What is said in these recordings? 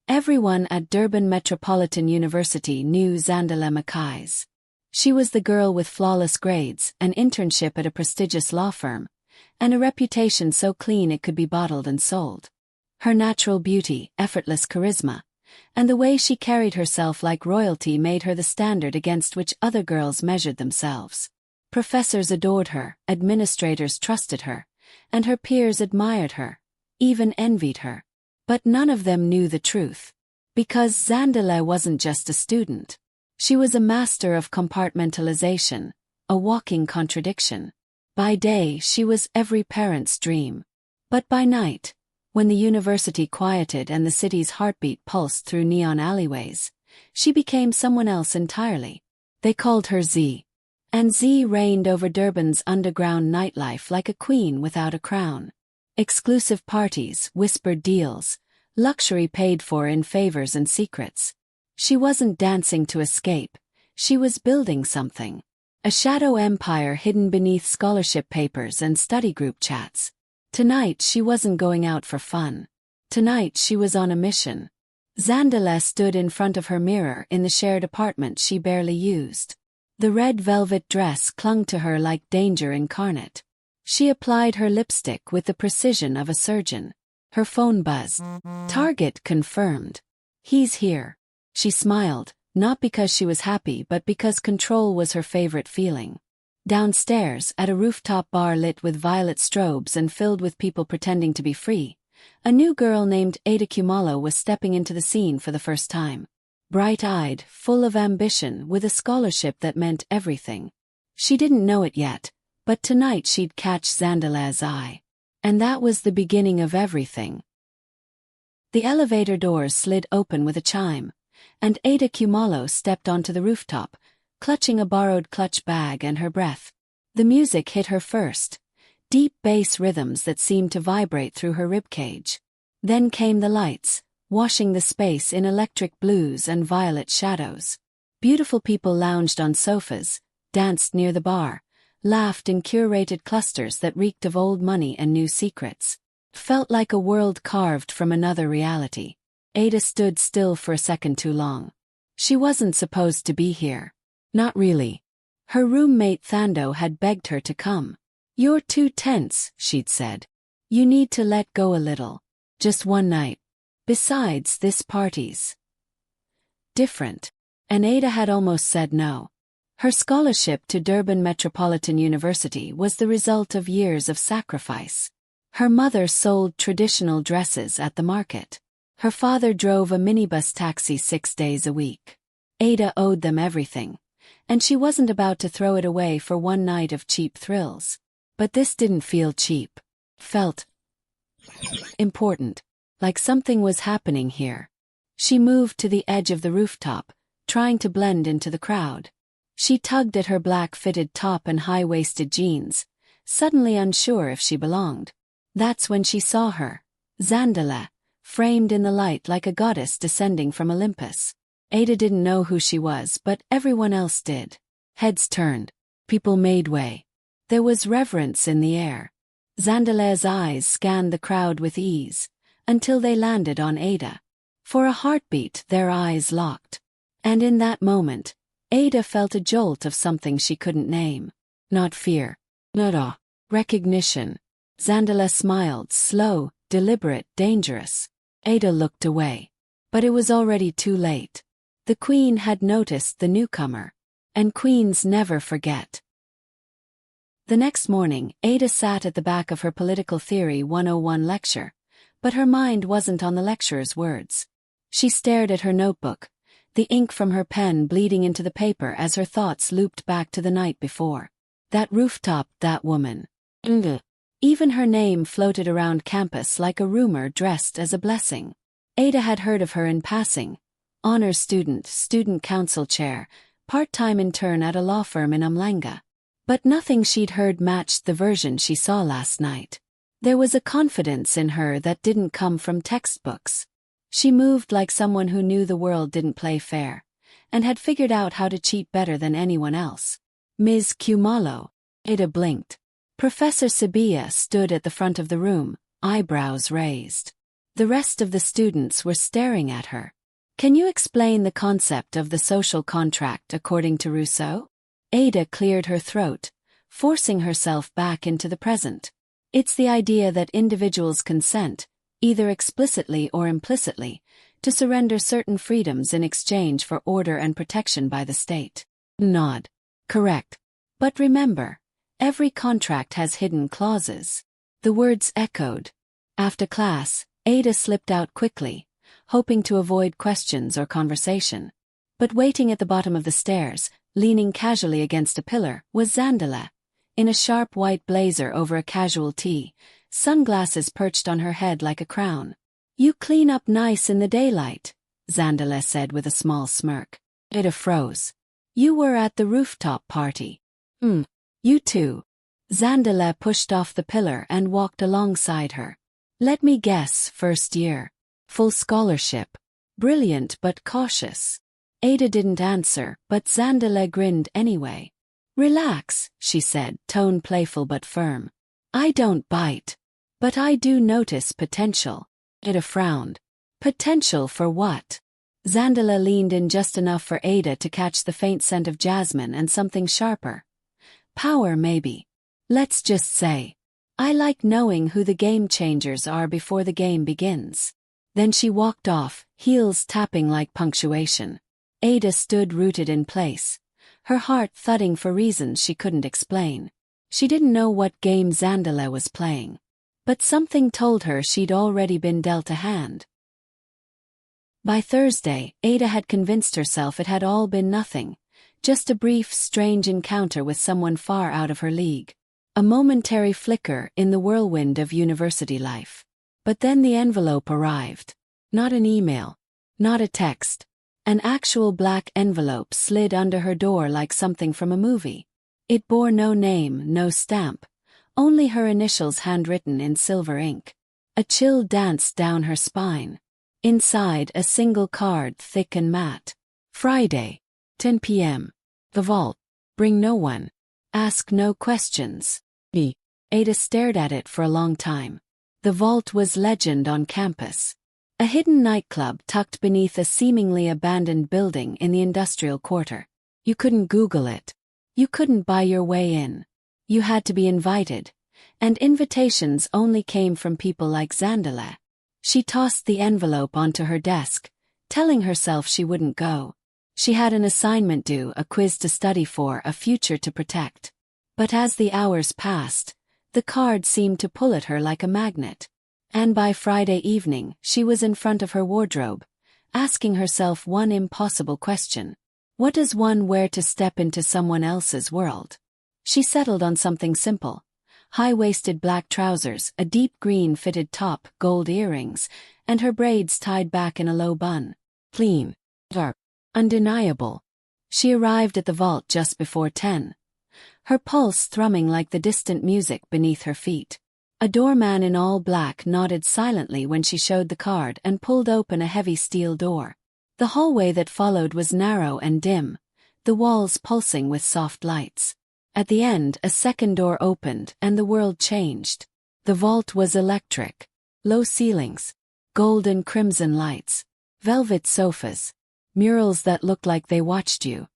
Everyone at Durban Metropolitan University knew Zandileh Mkhize. She was the girl with flawless grades, an internship at a prestigious law firm, and a reputation so clean it could be bottled and sold. Her natural beauty, effortless charisma, and the way she carried herself like royalty made her the standard against which other girls measured themselves. Professors adored her, administrators trusted her, and her peers admired her, even envied her. But none of them knew the truth. Because Zandileh wasn't just a student. She was a master of compartmentalization, a walking contradiction. By day she was every parent's dream. But by night, when the university quieted and the city's heartbeat pulsed through neon alleyways, she became someone else entirely. They called her Z. And Z reigned over Durban's underground nightlife like a queen without a crown. Exclusive parties, whispered deals, luxury paid for in favors and secrets. She wasn't dancing to escape, she was building something. A shadow empire hidden beneath scholarship papers and study group chats. Tonight she wasn't going out for fun. Tonight she was on a mission. Zandileh stood in front of her mirror in the shared apartment she barely used. The red velvet dress clung to her like danger incarnate. She applied her lipstick with the precision of a surgeon. Her phone buzzed. Target confirmed. He's here. She smiled, not because she was happy but because control was her favorite feeling. Downstairs, at a rooftop bar lit with violet strobes and filled with people pretending to be free, a new girl named Ada Khumalo was stepping into the scene for the first time. Bright-eyed, full of ambition, with a scholarship that meant everything. She didn't know it yet, but tonight she'd catch Zandileh's eye. And that was the beginning of everything. The elevator doors slid open with a chime, and Ada Khumalo stepped onto the rooftop, clutching a borrowed clutch bag and her breath. The music hit her first, deep bass rhythms that seemed to vibrate through her ribcage. Then came the lights, washing the space in electric blues and violet shadows. Beautiful people lounged on sofas, danced near the bar, laughed in curated clusters that reeked of old money and new secrets. Felt like a world carved from another reality. Ada stood still for a second too long. She wasn't supposed to be here. Not really. Her roommate Thando had begged her to come. "You're too tense," she'd said. "You need to let go a little. Just one night. Besides, this party's different." And Ada had almost said no. Her scholarship to Durban Metropolitan University was the result of years of sacrifice. Her mother sold traditional dresses at the market. Her father drove a minibus taxi 6 days a week. Ada owed them everything, and she wasn't about to throw it away for one night of cheap thrills. But this didn't feel cheap. Felt important. Like something was happening here. She moved to the edge of the rooftop, trying to blend into the crowd. She tugged at her black fitted top and high-waisted jeans, suddenly unsure if she belonged. That's when she saw her, Zandileh, framed in the light like a goddess descending from Olympus. Ada didn't know who she was, but everyone else did. Heads turned. People made way. There was reverence in the air. Zandileh's eyes scanned the crowd with ease, until they landed on Ada. For a heartbeat, their eyes locked. And in that moment, Ada felt a jolt of something she couldn't name. Not fear. Not awe. Recognition. Zandileh smiled, slow, deliberate, dangerous. Ada looked away. But it was already too late. The queen had noticed the newcomer. And queens never forget. The next morning, Ada sat at the back of her Political Theory 101 lecture, but her mind wasn't on the lecturer's words. She stared at her notebook, the ink from her pen bleeding into the paper as her thoughts looped back to the night before. That rooftop, that woman. Even her name floated around campus like a rumor dressed as a blessing. Ada had heard of her in passing. Honors student, student council chair, part-time intern at a law firm in Umhlanga. But nothing she'd heard matched the version she saw last night. There was a confidence in her that didn't come from textbooks. She moved like someone who knew the world didn't play fair, and had figured out how to cheat better than anyone else. "Ms. Khumalo." Ada blinked. Professor Sabia stood at the front of the room, eyebrows raised. The rest of the students were staring at her. Can you explain the concept of the social contract according to Rousseau? Ada cleared her throat, forcing herself back into the present. It's the idea that individuals consent, either explicitly or implicitly, to surrender certain freedoms in exchange for order and protection by the state. Nod. Correct. But remember, every contract has hidden clauses. The words echoed. After class, Ada slipped out quickly, hoping to avoid questions or conversation. But waiting at the bottom of the stairs, leaning casually against a pillar, was Zandileh, in a sharp white blazer over a casual tee, sunglasses perched on her head like a crown. You clean up nice in the daylight, Zandileh said with a small smirk. Ada froze. You were at the rooftop party. You too. Zandileh pushed off the pillar and walked alongside her. Let me guess, first year. Full scholarship. Brilliant but cautious. Ada didn't answer, but Zandileh grinned anyway. Relax, she said, tone playful but firm. I don't bite. But I do notice potential. Ada frowned. Potential for what? Zandileh leaned in just enough for Ada to catch the faint scent of jasmine and something sharper. Power maybe. Let's just say, I like knowing who the game changers are before the game begins. Then she walked off, heels tapping like punctuation. Ada stood rooted in place, her heart thudding for reasons she couldn't explain. She didn't know what game Zandileh was playing, but something told her she'd already been dealt a hand. By Thursday, Ada had convinced herself it had all been nothing, just a brief, strange encounter with someone far out of her league. A momentary flicker in the whirlwind of university life. But then the envelope arrived. Not an email. Not a text. An actual black envelope slid under her door like something from a movie. It bore no name, no stamp. Only her initials handwritten in silver ink. A chill danced down her spine. Inside, a single card, thick and matte. Friday, 10 p.m. The vault. Bring no one. Ask no questions. Ada stared at it for a long time. The vault was legend on campus. A hidden nightclub tucked beneath a seemingly abandoned building in the industrial quarter. You couldn't Google it. You couldn't buy your way in. You had to be invited. And invitations only came from people like Zandileh. She tossed the envelope onto her desk, telling herself she wouldn't go. She had an assignment due, a quiz to study for, a future to protect. But as the hours passed, the card seemed to pull at her like a magnet. And by Friday evening, she was in front of her wardrobe, asking herself one impossible question. What does one wear to step into someone else's world? She settled on something simple. High-waisted black trousers, a deep green fitted top, gold earrings, and her braids tied back in a low bun. Clean. Sharp. Undeniable. She arrived at the vault just before 10. Her pulse thrumming like the distant music beneath her feet. A doorman in all black nodded silently when she showed the card and pulled open a heavy steel door. The hallway that followed was narrow and dim, the walls pulsing with soft lights. At the end, a second door opened and the world changed. The vault was electric. Low ceilings, gold and crimson lights, velvet sofas, murals that looked like they watched you.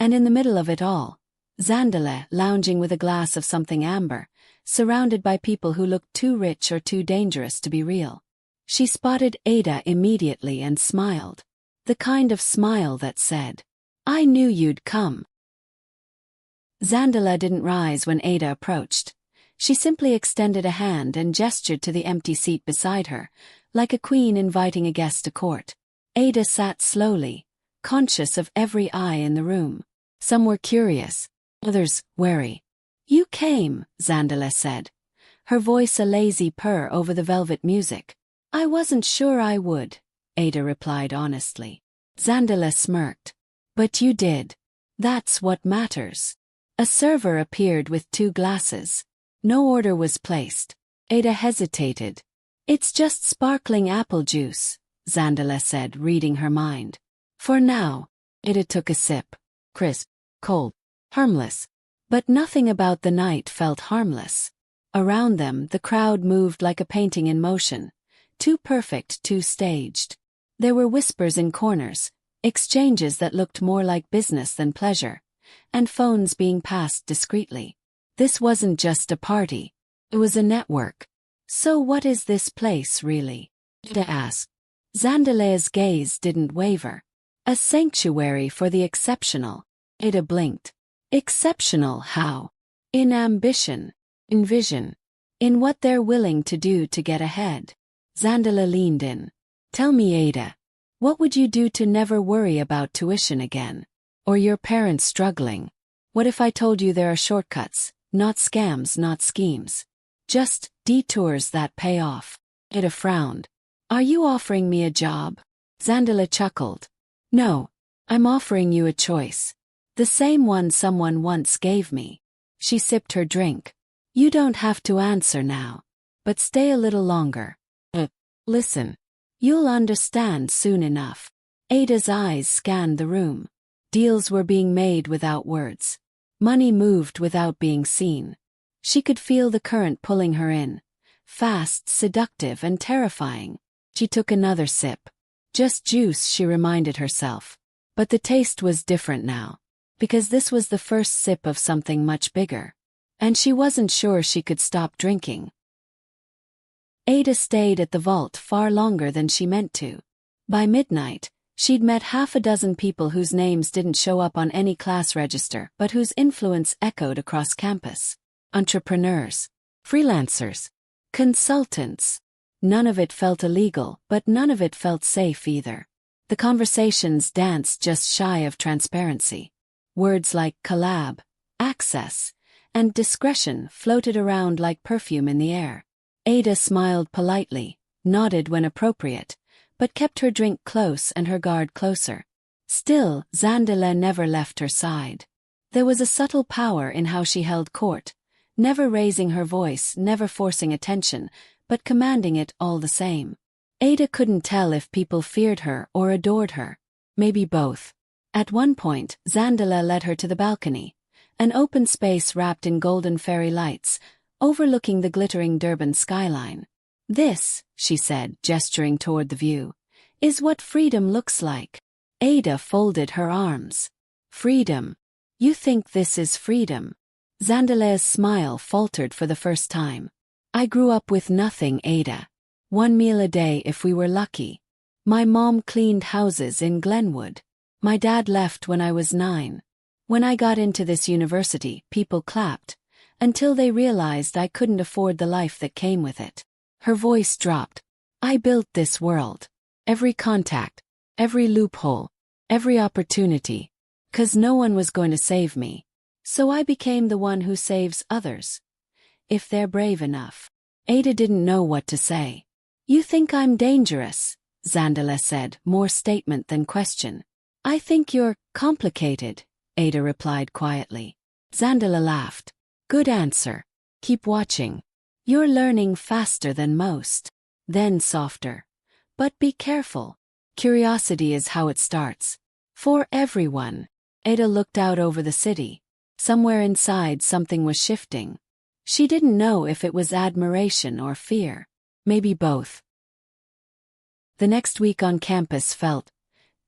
And in the middle of it all, Zandileh lounging with a glass of something amber, surrounded by people who looked too rich or too dangerous to be real. She spotted Ada immediately and smiled. The kind of smile that said, I knew you'd come. Zandileh didn't rise when Ada approached. She simply extended a hand and gestured to the empty seat beside her, like a queen inviting a guest to court. Ada sat slowly, conscious of every eye in the room. Some were curious, others wary. You came, Zandileh said, her voice a lazy purr over the velvet music. I wasn't sure I would, Ada replied honestly. Zandileh smirked. But you did. That's what matters. A server appeared with 2 glasses. No order was placed. Ada hesitated. It's just sparkling apple juice, Zandileh said, reading her mind. For now. Ada took a sip. Crisp, cold, harmless. But nothing about the night felt harmless. Around them, the crowd moved like a painting in motion, Too perfect, too staged. There were whispers in corners, exchanges that looked more like business than pleasure, and phones being passed discreetly. This wasn't just a party. It was a network. So what is this place really? Ada asked. Zandileh's gaze didn't waver. A sanctuary for the exceptional. Ada blinked. Exceptional how? In ambition. In vision. In what they're willing to do to get ahead. Zandileh leaned in. Tell me, Ada. What would you do to never worry about tuition again? Or your parents struggling? What if I told you there are shortcuts, not scams, not schemes? Just detours that pay off. Ada frowned. Are you offering me a job? Zandileh chuckled. No. I'm offering you a choice. The same one someone once gave me. She sipped her drink. You don't have to answer now. But stay a little longer. Listen. You'll understand soon enough. Ada's eyes scanned the room. Deals were being made without words. Money moved without being seen. She could feel the current pulling her in. Fast, seductive, and terrifying. She took another sip. Just juice, she reminded herself. But the taste was different now. Because this was the first sip of something much bigger. And she wasn't sure she could stop drinking. Ada stayed at the vault far longer than she meant to. By midnight, she'd met half a dozen people whose names didn't show up on any class register but whose influence echoed across campus. Entrepreneurs. Freelancers. Consultants. None of it felt illegal, but none of it felt safe either. The conversations danced just shy of transparency. Words like collab, access, and discretion floated around like perfume in the air. Ada smiled politely, nodded when appropriate, but kept her drink close and her guard closer. Still, Zandileh never left her side. There was a subtle power in how she held court, never raising her voice, never forcing attention, but commanding it all the same. Ada couldn't tell if people feared her or adored her. Maybe both. At one point, Zandileh led her to the balcony, an open space wrapped in golden fairy lights, overlooking the glittering Durban skyline. This, she said, gesturing toward the view, is what freedom looks like. Ada folded her arms. Freedom. You think this is freedom? Zandileh's smile faltered for the first time. I grew up with nothing, Ada. One meal a day if we were lucky. My mom cleaned houses in Glenwood. My dad left when I was 9. When I got into this university, people clapped, until they realized I couldn't afford the life that came with it. Her voice dropped. I built this world. Every contact, every loophole, every opportunity. 'Cause no one was going to save me. So I became the one who saves others. If they're brave enough. Ada didn't know what to say. You think I'm dangerous, Zandileh said, more statement than question. I think you're complicated, Ada replied quietly. Zandileh laughed. Good answer. Keep watching. You're learning faster than most. Then softer. But be careful. Curiosity is how it starts. For everyone. Ada looked out over the city. Somewhere inside something was shifting. She didn't know if it was admiration or fear. Maybe both. The next week on campus felt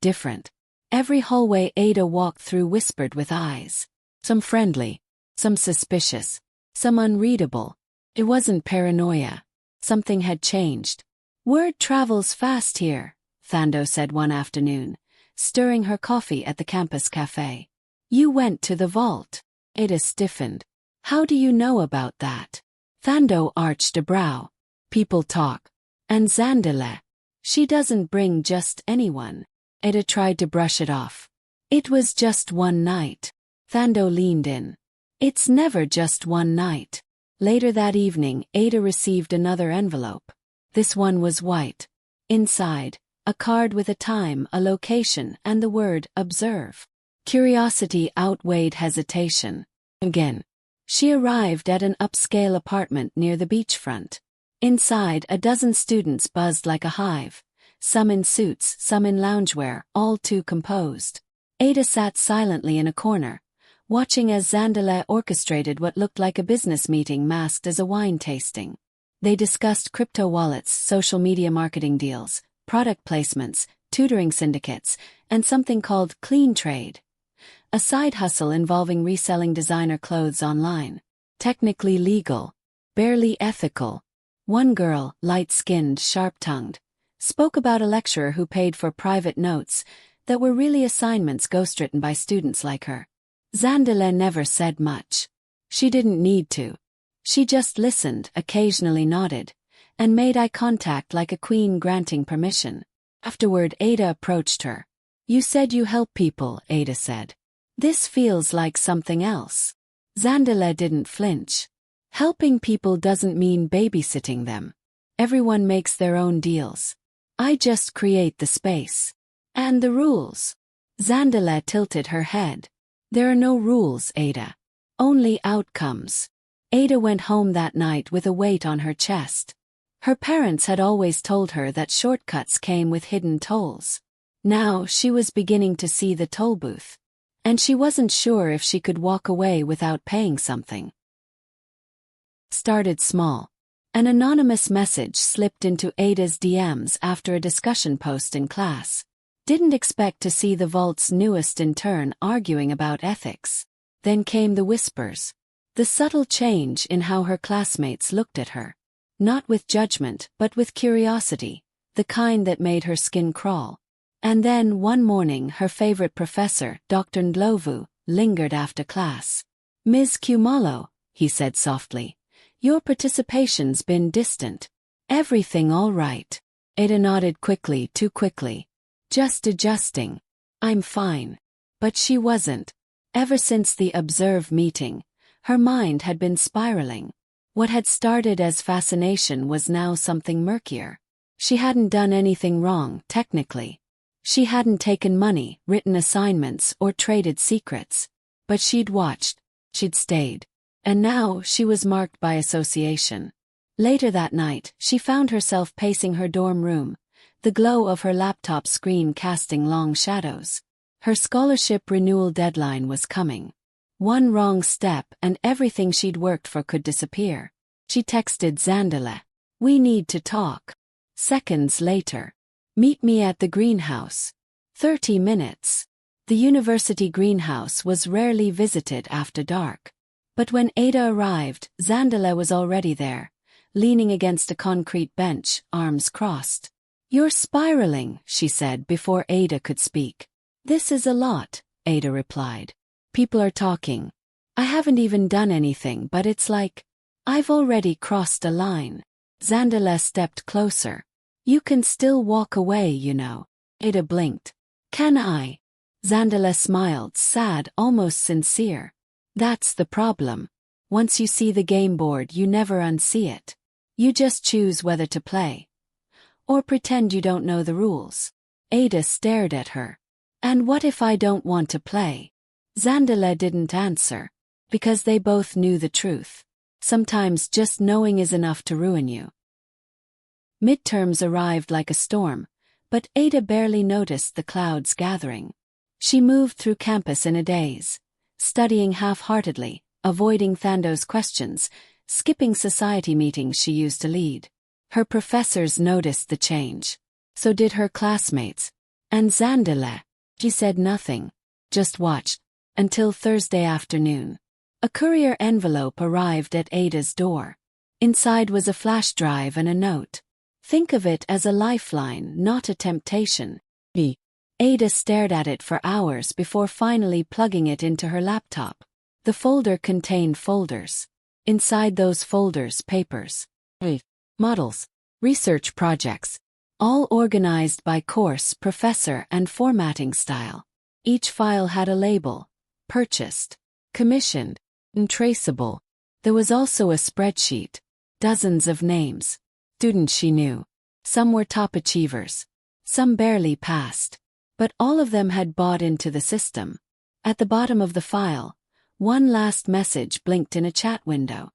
different. Every hallway Ada walked through whispered with eyes. Some friendly. Some suspicious. Some unreadable. It wasn't paranoia. Something had changed. Word travels fast here, Thando said one afternoon, stirring her coffee at the campus cafe. You went to the vault. Ada stiffened. How do you know about that? Thando arched a brow. People talk. And Zandileh. She doesn't bring just anyone. Ada tried to brush it off. It was just one night. Thando leaned in. It's never just one night. Later that evening, Ada received another envelope. This one was white. Inside, a card with a time, a location, and the word, observe. Curiosity outweighed hesitation. Again. She arrived at an upscale apartment near the beachfront. Inside, a dozen students buzzed like a hive. Some in suits, some in loungewear, all too composed. Ada sat silently in a corner, watching as Zandileh orchestrated what looked like a business meeting masked as a wine tasting. They discussed crypto wallets, social media marketing deals, product placements, tutoring syndicates, and something called clean trade, a side hustle involving reselling designer clothes online. Technically legal, barely ethical. One girl, light-skinned, sharp-tongued, spoke about a lecturer who paid for private notes that were really assignments ghostwritten by students like her. Zandileh never said much. She didn't need to. She just listened, occasionally nodded, and made eye contact like a queen granting permission. Afterward, Ada approached her. "You said you help people," Ada said. "This feels like something else." Zandileh didn't flinch. "Helping people doesn't mean babysitting them. Everyone makes their own deals. I just create the space. And the rules." Zandileh tilted her head. "There are no rules, Ada. Only outcomes." Ada went home that night with a weight on her chest. Her parents had always told her that shortcuts came with hidden tolls. Now she was beginning to see the toll booth. And she wasn't sure if she could walk away without paying something. Started small. An anonymous message slipped into Ada's DMs after a discussion post in class. Didn't expect to see the vault's newest intern arguing about ethics. Then came the whispers. The subtle change in how her classmates looked at her. Not with judgment, but with curiosity, the kind that made her skin crawl. And then one morning her favorite professor, Dr. Ndlovu, lingered after class. "Ms. Khumalo," he said softly, "your participation's been distant. Everything all right?" Ada nodded quickly, too quickly. "Just adjusting. I'm fine." But she wasn't. Ever since the Observe meeting, her mind had been spiraling. What had started as fascination was now something murkier. She hadn't done anything wrong, technically. She hadn't taken money, written assignments, or traded secrets. But she'd watched. She'd stayed. And now she was marked by association. Later that night, she found herself pacing her dorm room, the glow of her laptop screen casting long shadows. Her scholarship renewal deadline was coming. One wrong step and everything she'd worked for could disappear. She texted Zandileh, "We need to talk." Seconds later, "Meet me at the greenhouse." 30 minutes. The university greenhouse was rarely visited after dark. But when Ada arrived, Zandileh was already there, leaning against a concrete bench, arms crossed. "You're spiraling," she said before Ada could speak. "This is a lot," Ada replied. "People are talking. I haven't even done anything, but it's like I've already crossed a line." Zandileh stepped closer. "You can still walk away, you know." Ada blinked. "Can I?" Zandileh smiled, sad, almost sincere. "That's the problem. Once you see the game board, you never unsee it. You just choose whether to play. Or pretend you don't know the rules." Ada stared at her. "And what if I don't want to play?" Zandileh didn't answer. Because they both knew the truth. Sometimes just knowing is enough to ruin you. Midterms arrived like a storm, but Ada barely noticed the clouds gathering. She moved through campus in a daze, studying half-heartedly, avoiding Thando's questions, skipping society meetings she used to lead. Her professors noticed the change. So did her classmates. And Zandileh. She said nothing, just watched, until Thursday afternoon. A courier envelope arrived at Ada's door. Inside was a flash drive and a note. "Think of it as a lifeline, not a temptation." Ada stared at it for hours before finally plugging it into her laptop. The folder contained folders. Inside those folders, papers, models, research projects, all organized by course, professor, and formatting style. Each file had a label: purchased, commissioned, and traceable. There was also a spreadsheet, dozens of names. Students she knew. Some were top achievers. Some barely passed. But all of them had bought into the system. At the bottom of the file, one last message blinked in a chat window.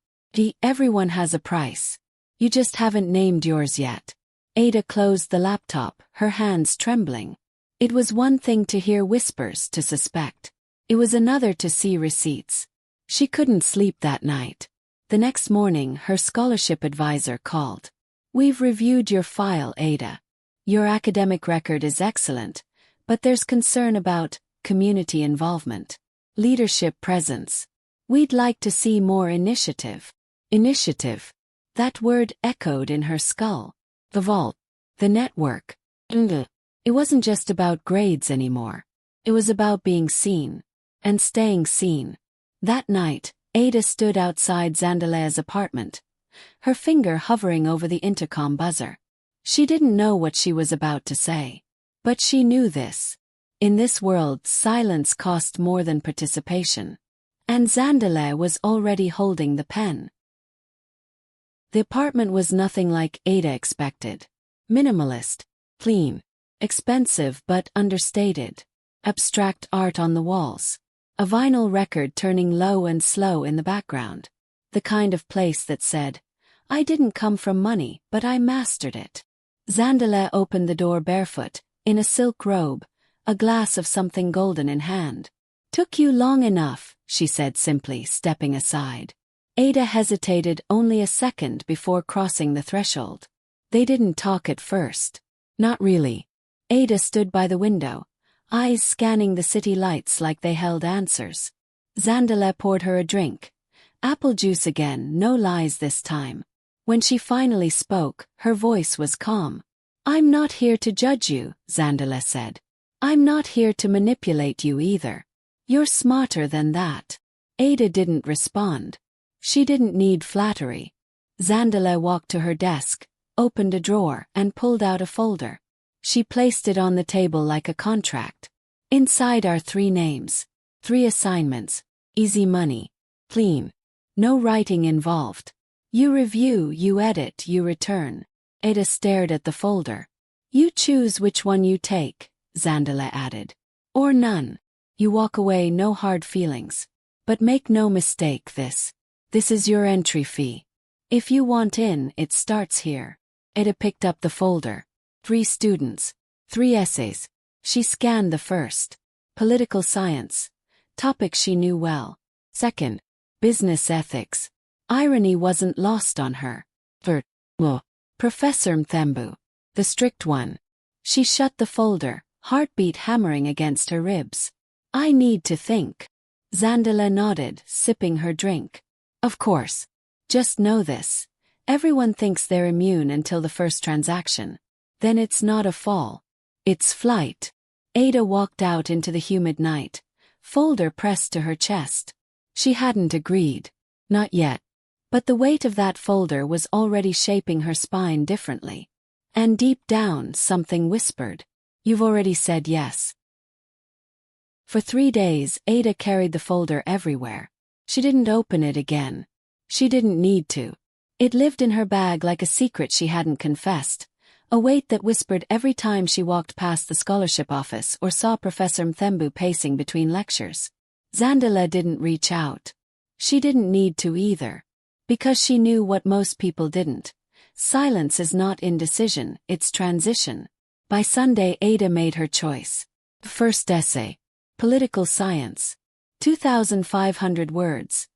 Everyone has a price. You just haven't named yours yet." Ada closed the laptop, her hands trembling. It was one thing to hear whispers, to suspect. It was another to see receipts. She couldn't sleep that night. The next morning, her scholarship advisor called. "We've reviewed your file, Ada. Your academic record is excellent, but there's concern about community involvement, leadership presence. We'd like to see more initiative." Initiative. That word echoed in her skull. The vault. The network. It wasn't just about grades anymore. It was about being seen. And staying seen. That night, Ada stood outside Zandileh's apartment, her finger hovering over the intercom buzzer. She didn't know what she was about to say. But she knew this. In this world, silence cost more than participation. And Zandileh was already holding the pen. The apartment was nothing like Ada expected. Minimalist, clean, expensive but understated. Abstract art on the walls. A vinyl record turning low and slow in the background. The kind of place that said, "I didn't come from money, but I mastered it." Zandileh opened the door barefoot, in a silk robe, a glass of something golden in hand. "Took you long enough," she said simply, stepping aside. Ada hesitated only a second before crossing the threshold. They didn't talk at first. Not really. Ada stood by the window, eyes scanning the city lights like they held answers. Zandileh poured her a drink. Apple juice again, no lies this time. When she finally spoke, her voice was calm. "I'm not here to judge you," Zandileh said. "I'm not here to manipulate you either. You're smarter than that." Ada didn't respond. She didn't need flattery. Zandileh walked to her desk, opened a drawer, and pulled out a folder. She placed it on the table like a contract. "Inside are 3 names. 3 assignments. Easy money. Clean. No writing involved. You review, you edit, you return." Ada stared at the folder. "You choose which one you take," Zandileh added. "Or none. You walk away, no hard feelings. But make no mistake, this is your entry fee. If you want in, it starts here." Ada picked up the folder. 3 students. 3 essays. She scanned the first. Political science. Topic she knew well. Second. Business ethics. Irony wasn't lost on her. Third. Professor Mthembu. The strict one. She shut the folder, heartbeat hammering against her ribs. "I need to think." Zandileh nodded, sipping her drink. "Of course. Just know this. Everyone thinks they're immune until the first transaction. Then it's not a fall. It's flight." Ada walked out into the humid night, folder pressed to her chest. She hadn't agreed. Not yet. But the weight of that folder was already shaping her spine differently. And deep down, something whispered, "You've already said yes." For 3 days, Ada carried the folder everywhere. She didn't open it again. She didn't need to. It lived in her bag like a secret she hadn't confessed, a weight that whispered every time she walked past the scholarship office or saw Professor Mthembu pacing between lectures. Zandileh didn't reach out. She didn't need to either. Because she knew what most people didn't. Silence is not indecision, it's transition. By Sunday, Ada made her choice. First essay. Political science. 2,500 words.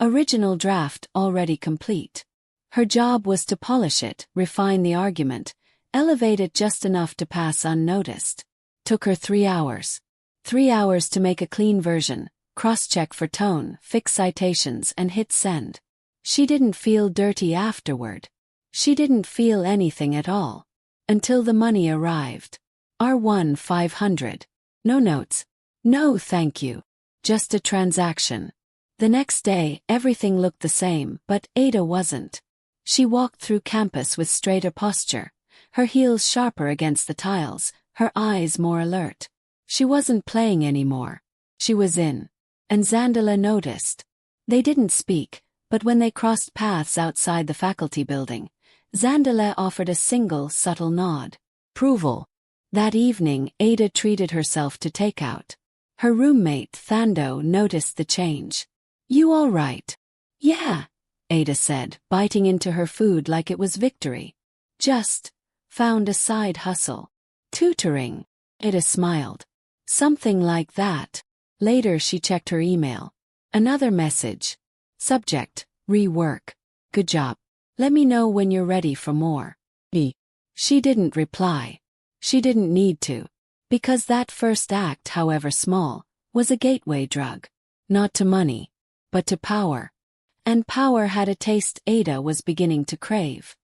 Original draft already complete. Her job was to polish it, refine the argument, elevate it just enough to pass unnoticed. Took her 3 hours. 3 hours to make a clean version, cross-check for tone, fix citations, and hit send. She didn't feel dirty afterward. She didn't feel anything at all. Until the money arrived. R1,500. No notes. No thank you. Just a transaction. The next day, everything looked the same, but Ada wasn't. She walked through campus with straighter posture, her heels sharper against the tiles, her eyes more alert. She wasn't playing anymore. She was in. And Zandileh noticed. They didn't speak, but when they crossed paths outside the faculty building, Zandileh offered a single subtle nod. Approval. That evening, Ada treated herself to takeout. Her roommate, Thando, noticed the change. "You all right?" "Yeah," Ada said, biting into her food like it was victory. "Just found a side hustle. Tutoring." Ada smiled. "Something like that." Later she checked her email. Another message. Subject, Rework. Good job. Let me know when you're ready for more. B. She didn't reply. She didn't need to. Because that first act, however small, was a gateway drug. Not to money, but to power. And power had a taste Ada was beginning to crave.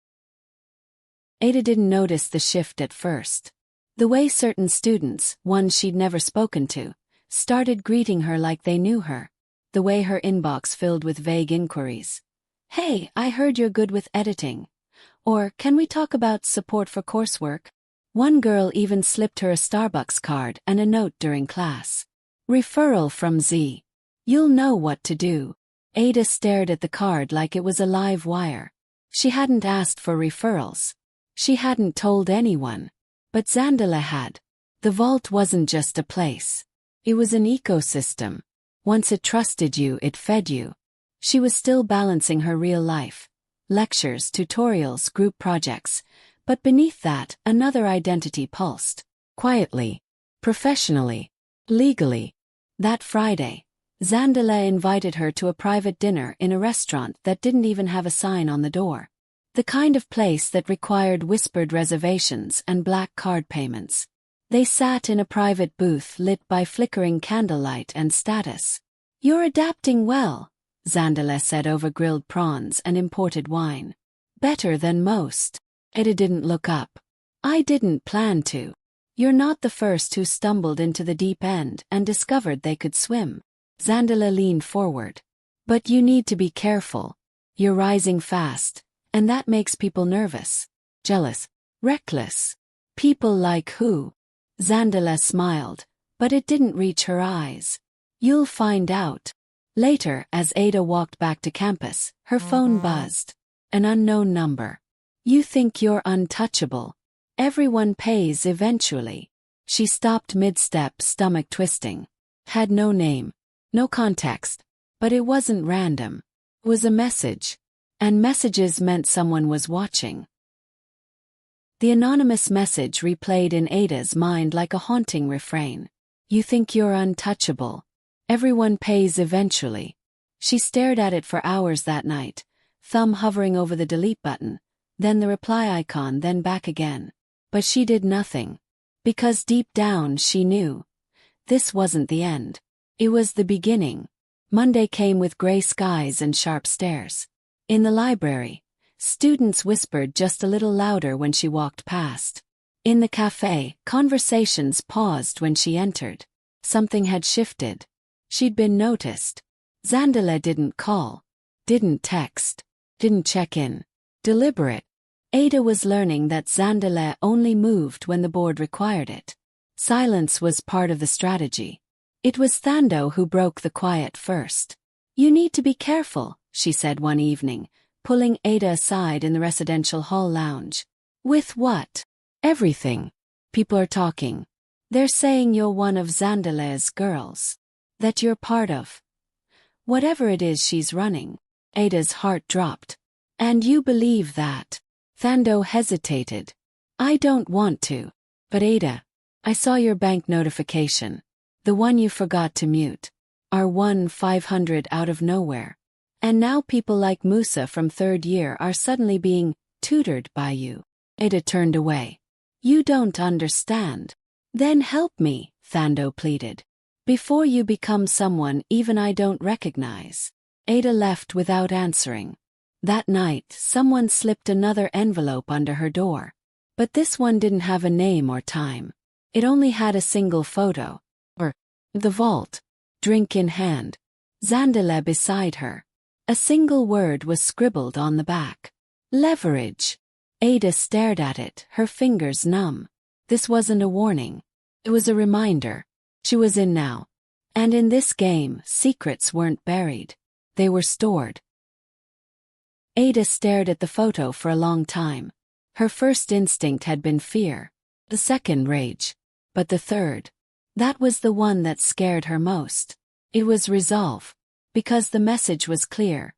Ada didn't notice the shift at first. The way certain students, ones she'd never spoken to, started greeting her like they knew her. The way her inbox filled with vague inquiries. Hey, I heard you're good with editing. Or, can we talk about support for coursework? One girl even slipped her a Starbucks card and a note during class. Referral from Z. You'll know what to do. Ada stared at the card like it was a live wire. She hadn't asked for referrals. She hadn't told anyone. But Zandileh had. The vault wasn't just a place. It was an ecosystem. Once it trusted you, it fed you. She was still balancing her real life. Lectures, tutorials, group projects. But beneath that, another identity pulsed. Quietly. Professionally. Legally. That Friday, Zandileh invited her to a private dinner in a restaurant that didn't even have a sign on the door. The kind of place that required whispered reservations and black card payments. They sat in a private booth lit by flickering candlelight and status. You're adapting well, Zandileh said over grilled prawns and imported wine. Better than most. Ada didn't look up. I didn't plan to. You're not the first who stumbled into the deep end and discovered they could swim. Zandileh leaned forward. But you need to be careful. You're rising fast, and that makes people nervous. Jealous. Reckless. People like who? Zandileh smiled, but it didn't reach her eyes. You'll find out. Later, as Ada walked back to campus, her phone buzzed. An unknown number. You think you're untouchable. Everyone pays eventually. She stopped mid-step, stomach twisting. Had no name. No context. But it wasn't random. It was a message. And messages meant someone was watching. The anonymous message replayed in Ada's mind like a haunting refrain. You think you're untouchable. Everyone pays eventually. She stared at it for hours that night, thumb hovering over the delete button, then the reply icon, then back again. But she did nothing. Because deep down she knew. This wasn't the end. It was the beginning. Monday came with gray skies and sharp stares. In the library, students whispered just a little louder when she walked past. In the cafe, conversations paused when she entered. Something had shifted. She'd been noticed. Zandileh didn't call. Didn't text. Didn't check in. Deliberate. Ada was learning that Zandileh only moved when the board required it. Silence was part of the strategy. It was Thando who broke the quiet first. You need to be careful, she said one evening, pulling Ada aside in the residential hall lounge. With what? Everything. People are talking. They're saying you're one of Zandileh's girls. That you're part of whatever it is she's running. Ada's heart dropped. And you believe that? Thando hesitated. I don't want to. But Ada, I saw your bank notification. The one you forgot to mute. R1-500 out of nowhere. And now people like Musa from third year are suddenly being tutored by you. Ada turned away. You don't understand. Then help me, Thando pleaded. Before you become someone even I don't recognize. Ada left without answering. That night, someone slipped another envelope under her door. But this one didn't have a name or time. It only had a single photo. The vault. Drink in hand. Zandileh beside her. A single word was scribbled on the back. Leverage. Ada stared at it, her fingers numb. This wasn't a warning. It was a reminder. She was in now. And in this game, secrets weren't buried. They were stored. Ada stared at the photo for a long time. Her first instinct had been fear. The second, rage. But the third. That was the one that scared her most. It was resolve. Because the message was clear.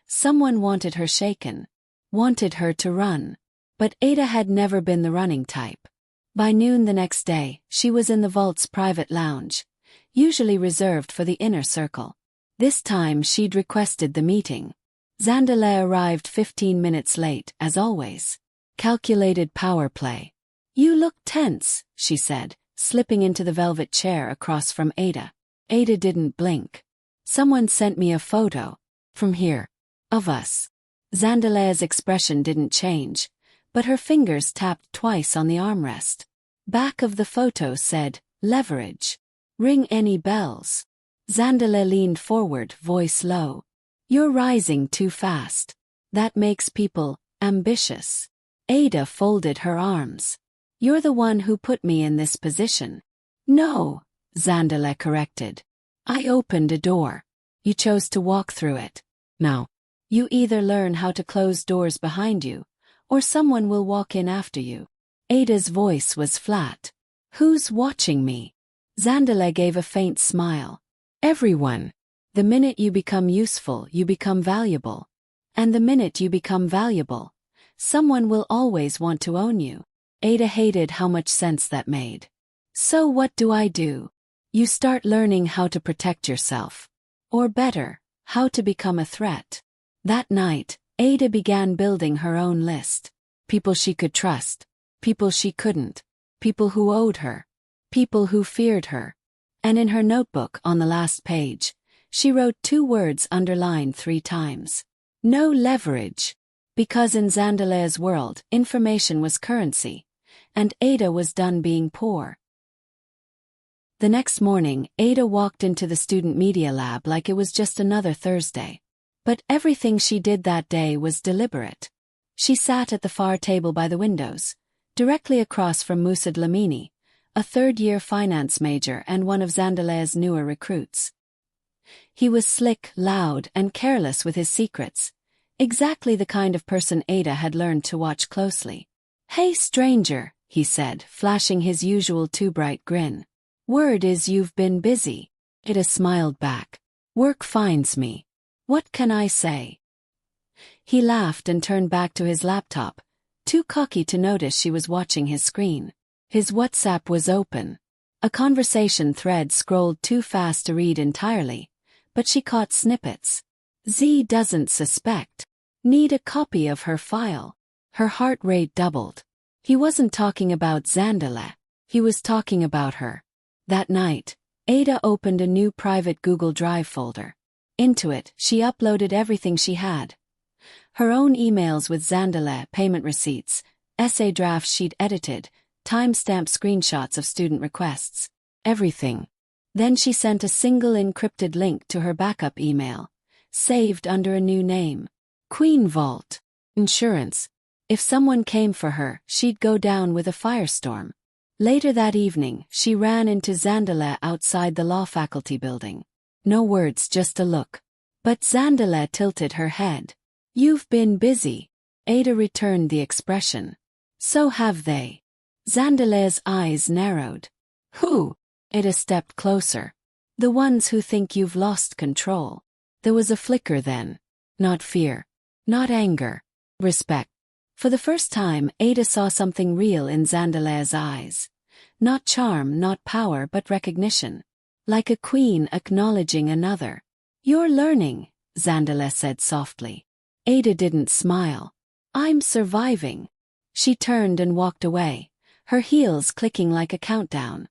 Someone wanted her shaken. Wanted her to run. But Ada had never been the running type. By noon the next day, she was in the vault's private lounge, usually reserved for the inner circle. This time she'd requested the meeting. Zandileh arrived 15 minutes late, as always. Calculated power play. You look tense, she said, slipping into the velvet chair across from Ada. Ada didn't blink. Someone sent me a photo. From here. Of us. Zandileh's expression didn't change, but her fingers tapped twice on the armrest. Back of the photo said, leverage. Ring any bells? Zandileh leaned forward, voice low. You're rising too fast. That makes people ambitious. Ada folded her arms. You're the one who put me in this position. No, Zandileh corrected. I opened a door. You chose to walk through it. Now, you either learn how to close doors behind you, or someone will walk in after you. Ada's voice was flat. Who's watching me? Zandileh gave a faint smile. Everyone. The minute you become useful, you become valuable. And the minute you become valuable, someone will always want to own you. Ada hated how much sense that made. So what do? You start learning how to protect yourself. Or better, how to become a threat. That night, Ada began building her own list. People she could trust. People she couldn't. People who owed her. People who feared her. And in her notebook on the last page, she wrote 2 words underlined 3 times. No leverage. Because in Zandileh's world, information was currency, and Ada was done being poor. The next morning, Ada walked into the student media lab like it was just another Thursday. But everything she did that day was deliberate. She sat at the far table by the windows, directly across from Musa Dlamini, a third-year finance major and one of Zandileh's newer recruits. He was slick, loud, and careless with his secrets, exactly the kind of person Ada had learned to watch closely. Hey stranger, he said, flashing his usual too bright grin. Word is you've been busy. Ada smiled back. Work finds me. What can I say? He laughed and turned back to his laptop, too cocky to notice she was watching his screen. His WhatsApp was open. A conversation thread scrolled too fast to read entirely, but she caught snippets. Z doesn't suspect. Need a copy of her file. Her heart rate doubled. He wasn't talking about Zandileh. He was talking about her. That night, Ada opened a new private Google Drive folder. Into it, she uploaded everything she had. Her own emails with Zandileh, payment receipts, essay drafts she'd edited, timestamp screenshots of student requests. Everything. Then she sent a single encrypted link to her backup email, saved under a new name. QueenVault. Insurance. If someone came for her, she'd go down with a firestorm. Later that evening, she ran into Zandileh outside the law faculty building. No words, just a look. But Zandileh tilted her head. You've been busy. Ada returned the expression. So have they. Zandileh's eyes narrowed. Who? Ada stepped closer. The ones who think you've lost control. There was a flicker then. Not fear. Not anger. Respect. For the first time, Ada saw something real in Zandileh's eyes. Not charm, not power, but recognition. Like a queen acknowledging another. You're learning, Zandileh said softly. Ada didn't smile. I'm surviving. She turned and walked away, her heels clicking like a countdown.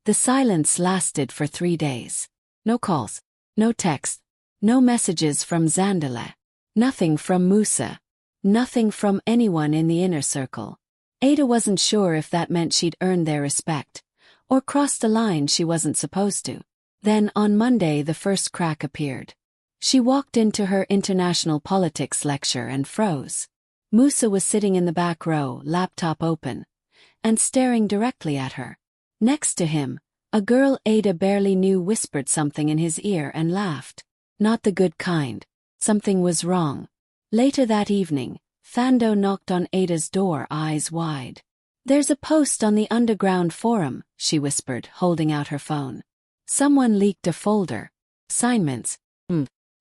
The silence lasted for 3 days. No calls, no text, no messages from Zandileh. Nothing from Musa. Nothing from anyone in the inner circle. Ada wasn't sure if that meant she'd earned their respect, or crossed a line she wasn't supposed to. Then on Monday the first crack appeared. She walked into her international politics lecture and froze. Musa was sitting in the back row, laptop open, and staring directly at her. Next to him, a girl Ada barely knew whispered something in his ear and laughed. Not the good kind. Something was wrong. Later that evening, Thando knocked on Ada's door, eyes wide. There's a post on the underground forum, she whispered, holding out her phone. Someone leaked a folder. Assignments.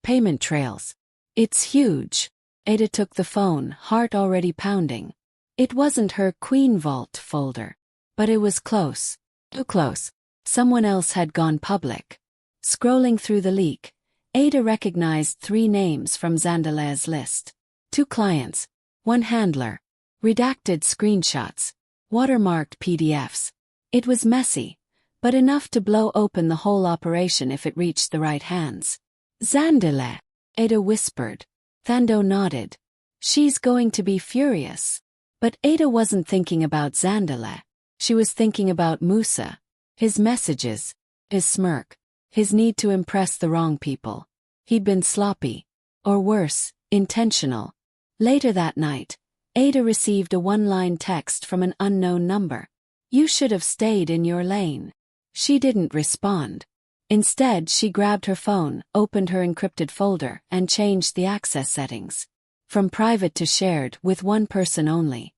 Payment trails. It's huge. Ada took the phone, heart already pounding. It wasn't her QueenVault folder. But it was close. Too close. Someone else had gone public. Scrolling through the leak, Ada recognized 3 names from Zandileh's list. 2 clients, 1 handler, redacted screenshots, watermarked PDFs. It was messy, but enough to blow open the whole operation if it reached the right hands. Zandileh, Ada whispered. Thando nodded. She's going to be furious. But Ada wasn't thinking about Zandileh. She was thinking about Musa, his messages, his smirk, his need to impress the wrong people. He'd been sloppy, or worse, intentional. Later that night, Ada received a 1-line text from an unknown number. "You should have stayed in your lane." She didn't respond. Instead, she grabbed her phone, opened her encrypted folder, and changed the access settings. From private to shared with 1 person only.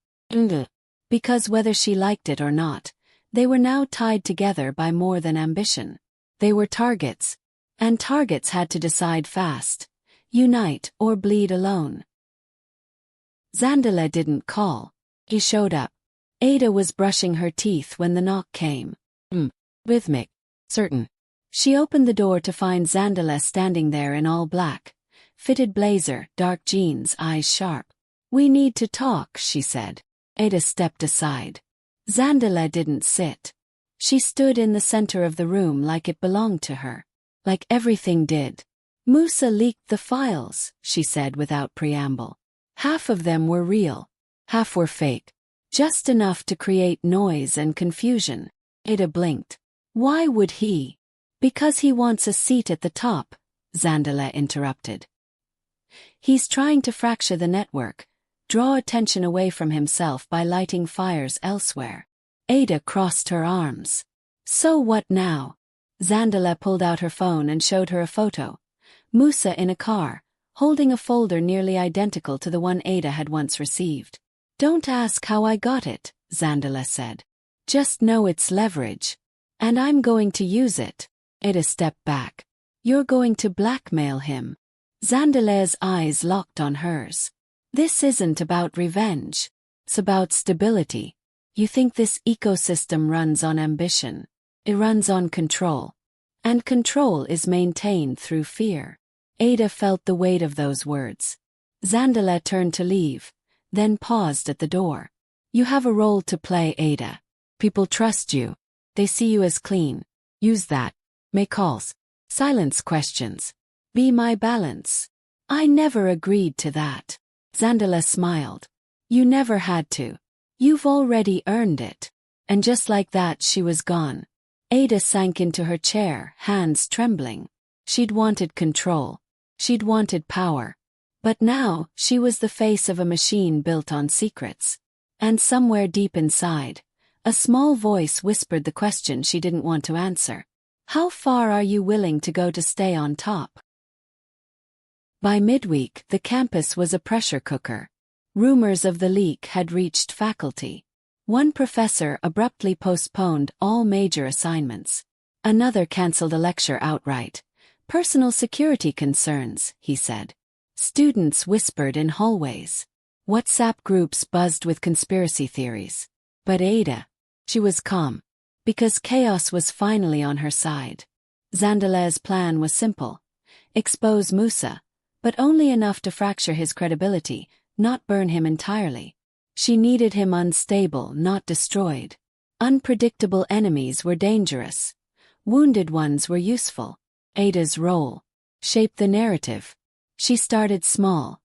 Because whether she liked it or not, they were now tied together by more than ambition. They were targets. And targets had to decide fast. Unite or bleed alone. Zandileh didn't call. He showed up. Ada was brushing her teeth when the knock came. Rhythmic. Certain. She opened the door to find Zandileh standing there in all black. Fitted blazer, dark jeans, eyes sharp. "We need to talk," she said. Ada stepped aside. Zandileh didn't sit. She stood in the center of the room like it belonged to her. Like everything did. "Musa leaked the files," she said without preamble. "Half of them were real. Half were fake. Just enough to create noise and confusion." Ada blinked. "Why would he?" "Because he wants a seat at the top," Zandileh interrupted. "He's trying to fracture the network, draw attention away from himself by lighting fires elsewhere." Ada crossed her arms. "So what now?" Zandileh pulled out her phone and showed her a photo. Musa in a car, holding a folder nearly identical to the one Ada had once received. "Don't ask how I got it," Zandileh said. "Just know it's leverage. And I'm going to use it." Ada stepped back. "You're going to blackmail him." Zandileh's eyes locked on hers. "This isn't about revenge. It's about stability. You think this ecosystem runs on ambition. It runs on control. And control is maintained through fear." Ada felt the weight of those words. Zandileh turned to leave, then paused at the door. "You have a role to play, Ada. People trust you. They see you as clean. Use that. Make calls. Silence questions. Be my balance." "I never agreed to that." Zandileh smiled. "You never had to. You've already earned it." And just like that she was gone. Ada sank into her chair, hands trembling. She'd wanted control. She'd wanted power. But now, she was the face of a machine built on secrets. And somewhere deep inside, a small voice whispered the question she didn't want to answer. "How far are you willing to go to stay on top?" By midweek, the campus was a pressure cooker. Rumors of the leak had reached faculty. One professor abruptly postponed all major assignments. Another canceled a lecture outright. "Personal security concerns," he said. Students whispered in hallways. WhatsApp groups buzzed with conspiracy theories. But Ada, she was calm. Because chaos was finally on her side. Zandileh's plan was simple. Expose Musa, but only enough to fracture his credibility, not burn him entirely. She needed him unstable, not destroyed. Unpredictable enemies were dangerous. Wounded ones were useful. Ada's role: shape the narrative. She started small,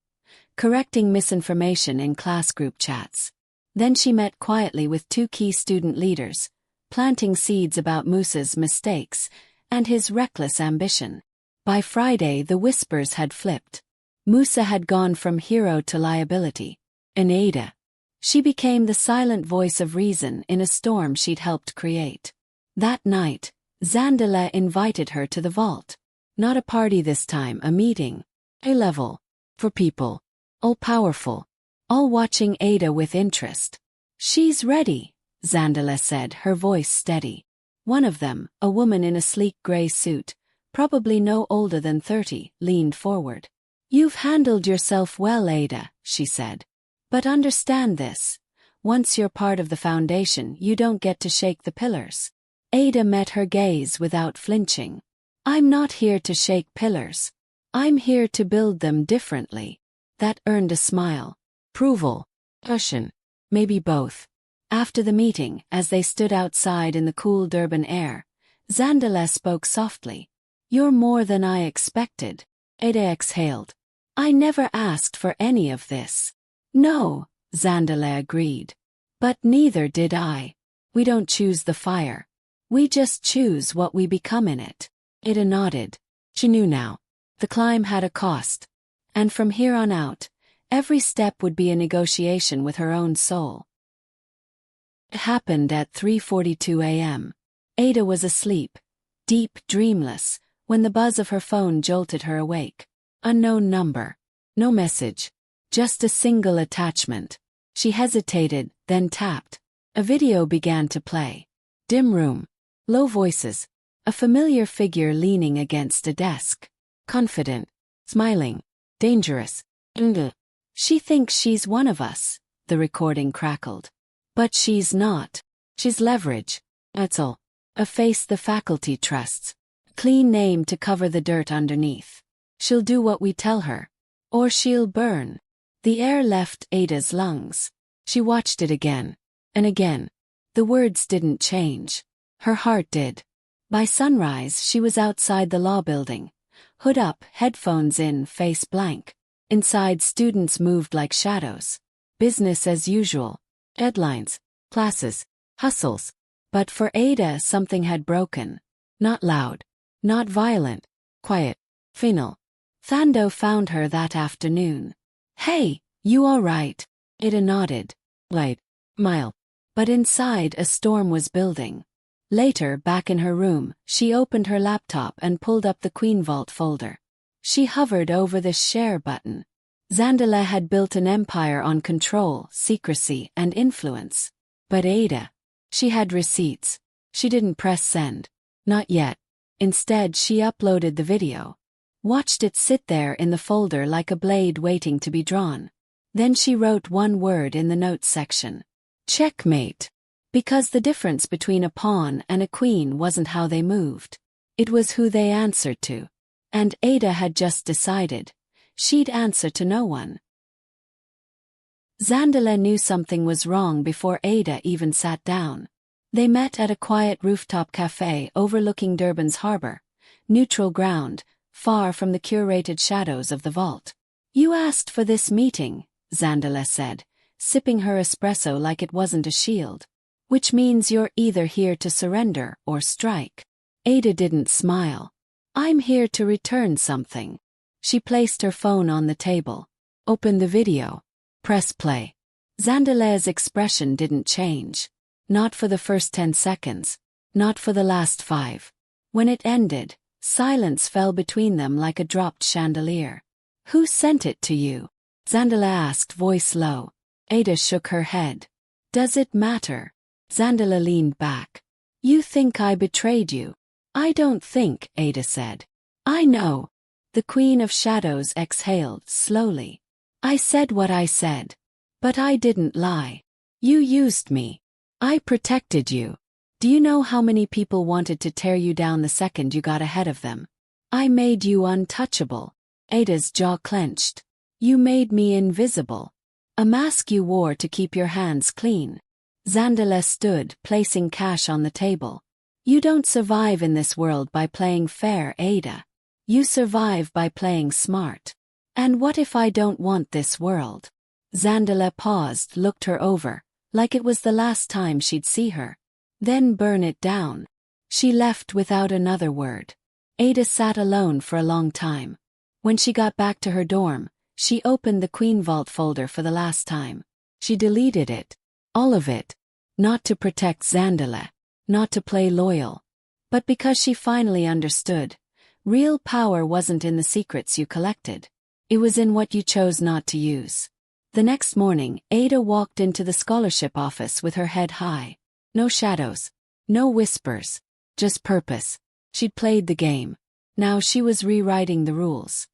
correcting misinformation in class group chats. Then she met quietly with 2 key student leaders, planting seeds about Musa's mistakes and his reckless ambition. By Friday, the whispers had flipped. Musa had gone from hero to liability. And Ada, she became the silent voice of reason in a storm she'd helped create. That night, Zandileh invited her to the vault. Not a party this time, a meeting. A level. For people. All-powerful. All watching Ada with interest. "She's ready," Zandileh said, her voice steady. One of them, a woman in a sleek gray suit, probably no older than 30, leaned forward. "You've handled yourself well, Ada," she said. "But understand this. Once you're part of the foundation, you don't get to shake the pillars." Ada met her gaze without flinching. "I'm not here to shake pillars. I'm here to build them differently. That earned a smile. Approval. Caution. Maybe both. After the meeting, as they stood outside in the cool Durban air, Zandileh spoke softly. You're more than I expected. Ada exhaled. I never asked for any of this. No, Zandileh agreed. But neither did I. We don't choose the fire. We just choose what we become in it. Ada nodded. She knew now. The climb had a cost. And from here on out, every step would be a negotiation with her own soul. It happened at 3:42 a.m. Ada was asleep, deep, dreamless, when the buzz of her phone jolted her awake. Unknown number. No message. Just a single attachment. She hesitated, then tapped. A video began to play. Dim room. Low voices. A familiar figure leaning against a desk. Confident. Smiling. Dangerous. She thinks she's one of us, the recording crackled. But she's not. She's leverage. That's all. A face the faculty trusts. Clean name to cover the dirt underneath. She'll do what we tell her. Or she'll burn. The air left Ada's lungs. She watched it again. And again. The words didn't change. Her heart did. By sunrise she was outside the law building. Hood up, headphones in, face blank. Inside students moved like shadows. Business as usual. Deadlines. Classes. Hustles. But for Ada something had broken. Not loud. Not violent. Quiet. Final. Thando found her that afternoon. Hey, you alright? Ada nodded. Light. Mile. But inside a storm was building. Later, back in her room, she opened her laptop and pulled up the QueenVault folder. She hovered over the share button. Zandileh had built an empire on control, secrecy, and influence. But Ada. She had receipts. She didn't press send. Not yet. Instead, she uploaded the video. Watched it sit there in the folder like a blade waiting to be drawn. Then she wrote one word in the notes section. Checkmate. Because the difference between a pawn and a queen wasn't how they moved. It was who they answered to. And Ada had just decided. She'd answer to no one. Zandileh knew something was wrong before Ada even sat down. They met at a quiet rooftop cafe overlooking Durban's harbor. Neutral ground, far from the curated shadows of the vault. You asked for this meeting, Zandileh said, sipping her espresso like it wasn't a shield. Which means you're either here to surrender or strike. Ada didn't smile. I'm here to return something. She placed her phone on the table. Open the video. Press play. Zandileh's expression didn't change. Not for the first 10 seconds. Not for the last 5. When it ended, silence fell between them like a dropped chandelier. Who sent it to you? Zandileh asked, voice low. Ada shook her head. Does it matter? Zandileh leaned back. You think I betrayed you? I don't think, Ada said. I know. The Queen of Shadows exhaled slowly. I said what I said. But I didn't lie. You used me. I protected you. Do you know how many people wanted to tear you down the second you got ahead of them? I made you untouchable. Ada's jaw clenched. You made me invisible. A mask you wore to keep your hands clean. Zandileh stood, placing cash on the table. You don't survive in this world by playing fair, Ada. You survive by playing smart. And what if I don't want this world? Zandileh paused, looked her over, like it was the last time she'd see her. Then burn it down. She left without another word. Ada sat alone for a long time. When she got back to her dorm, she opened the QueenVault folder for the last time. She deleted it. All of it. Not to protect Zandileh. Not to play loyal. But because she finally understood. Real power wasn't in the secrets you collected. It was in what you chose not to use. The next morning, Ada walked into the scholarship office with her head high. No shadows. No whispers. Just purpose. She'd played the game. Now she was rewriting the rules.